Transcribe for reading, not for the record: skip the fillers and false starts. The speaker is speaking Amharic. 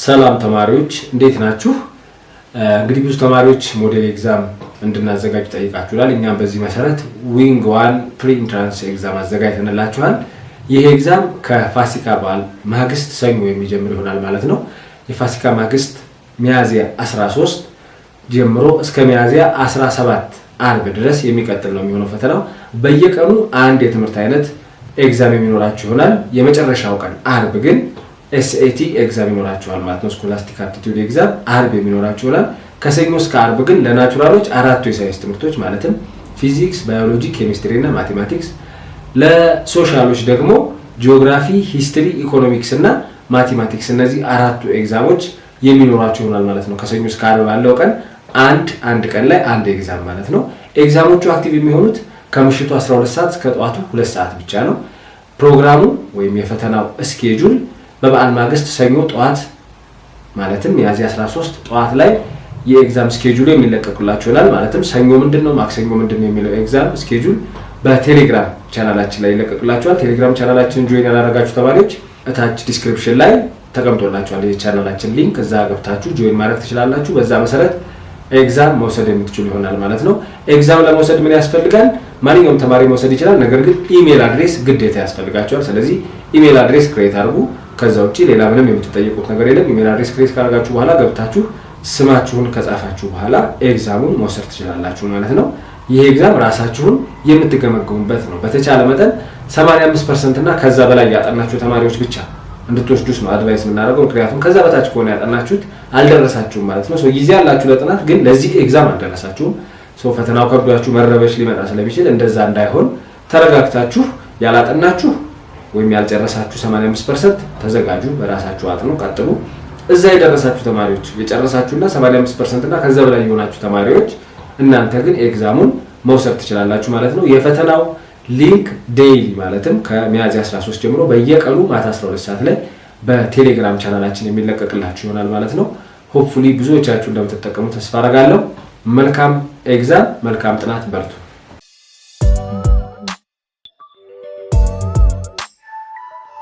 ሰላም ተማሪዎች እንዴት ናችሁ? እንግዲህ ብዙ ተማሪዎች ሞዴል ኤግዛም እንድናዘጋጅ ጠይቃችኋል። እኛም በዚህ መሰረት ዊንግ 1 ፕሪ ኢንትራንስ ኤግዛም አዘጋጅተንላችኋል። ይህ ኤግዛም ከፋሲካ በዓል ማግስት ሰኞ የሚጀምር ይሆናል ማለት ነው። የፋሲካ ማግስት ሚያዝያ 13 ጀምሮ እስከ ሚያዝያ 17 አርብ ድረስ የሚቀጥል ነው የሚሆነው ፈተናው። በየቀኑ አንድ የትምህርት አይነት ኤግዛም የሚኖራችሁ ይሆናል። የመጨረሻው ቀን አርብ ግን SAT ኤግዛም ይኖራችኋል ማለት ነው። ስኮላስቲክ አፕቲቲዩድ ኤግዛም አርብ የሚኖራችሁ ይሆናል። ከሰኞ እስከ አርብ ግን ለናቹራሎች አራቱ የሳይንስ ትምህርቶች ማለትም ፊዚክስ፣ ባዮሎጂ፣ ኬሚስትሪ እና ማቴማቲክስ፣ ለሶሻሎች ደግሞ ጂኦግራፊ፣ ሂስትሪ፣ ኢኮኖሚክስ እና ማቴማቲክስ እነዚህ አራቱ ኤግዛሞች የሚኖራችሁ ይሆናል ማለት ነው። ከሰኞ እስከ አርብ ባለው ቀን አንድ ቀን ላይ አንድ ኤግዛም ማለት ነው። ኤግዛሞቹ አክቲቭ የሚሆኑት ከምሽቱ 12 ሰዓት እስከ ጠዋቱ 2 ሰዓት ብቻ ነው። ፕሮግራሙ ወይም የፈተናው ስኬጁል በበዓል ማግስት ሰኞ ጠዋት ማለትም ሚያዝያ 13 ጠዋት ላይ የኤግዛም ስኬጁል የሚለቀቅላችሁ ይሆናል። ማለትም ሰኞ ምንድነው ማክሰኞ ምንድነው የሚለው ኤግዛም ስኬጁል በቴሌግራም ቻናላችን ላይ ይለቀቅላችኋል። ቴሌግራም ቻናላችንን ጆይን ያላደረጋችሁ ተማሪዎች እታች ዲስክሪፕሽን ላይ ተቀምጦላችኋል የቻናላችን ሊንክ፣ እዛ ገብታችሁ ጆይን ማድረግ ትችላላችሁ። በዛ መሰረት ኤግዛም መውሰድ የምትችሉ ይሆናል ማለት ነው። ኤግዛም ለመውሰድ ምን ያስፈልጋል? ማንኛውም ተማሪ መውሰድ ይችላል። ነገር ግን ኢሜል አድሬስ ግዴታ ያስፈልጋቸዋል። ስለዚህ ኢሜል አድሬስ ክሬት አድርጉ። ከዛ ውጪ ሌላ ምንም የምትጠይቁት ነገር የለም። ኢሜል አድሬስ ክሬት ካደረጋችሁ በኋላ ገብታችሁ ስማችሁን ከጻፋችሁ በኋላ ኤግዛሙን መውሰድ ትችላላችሁ ማለት ነው። ይሄ ኤግዛም ራሳችሁን የምትገመገሙበት ነው። በተቻለ መጠን 85% እና ከዛ በላይ ያጠናችሁ ተማሪዎች ብቻ እንድትወስዱስ ነው አድቫይስ የምናደርገው። ምክንያቱም ከዛ በታች ከሆነ ያጠናችሁት አልደረሳችሁም ማለት ነው። ጊዜ ያላችሁ ለጥናት ግን ለዚህ ኤግዛም አልደረሳችሁም። ፈተናው ከብዷችሁ መረበሽ ሊመጣ ስለሚችል እንደዛ እንዳይሆን ተረጋግታችሁ ያላጠናችሁ ወይም ያልጨረሳችሁ 85% ተዘጋጁ፣ በራሳችሁ አጥኑ፣ ቀጥሉ። እዛ የደረሳችሁ ተማሪዎች የጨረሳችሁና 85% እና ከዛ በላይ የሆናችሁ ተማሪዎች እናንተ ግን ኤግዛሙን መውሰድ ትችላላችሁ ማለት ነው። የፈተናው ሊንክ ዴይሊ ማለትም ከሚያዝያ 13 ጀምሮ በየቀኑ ማታ 12 ሰዓት ላይ በቴሌግራም ቻናላችን የሚለቀቅላችሁ ይሆናል ማለት ነው። ሆፕፉሊ ብዙዎቻችሁ እንደምትጠቀሙ ተስፋ አደርጋለሁ። መልካም ኤግዛም፣ መልካም ጥናት፣ በርቱ።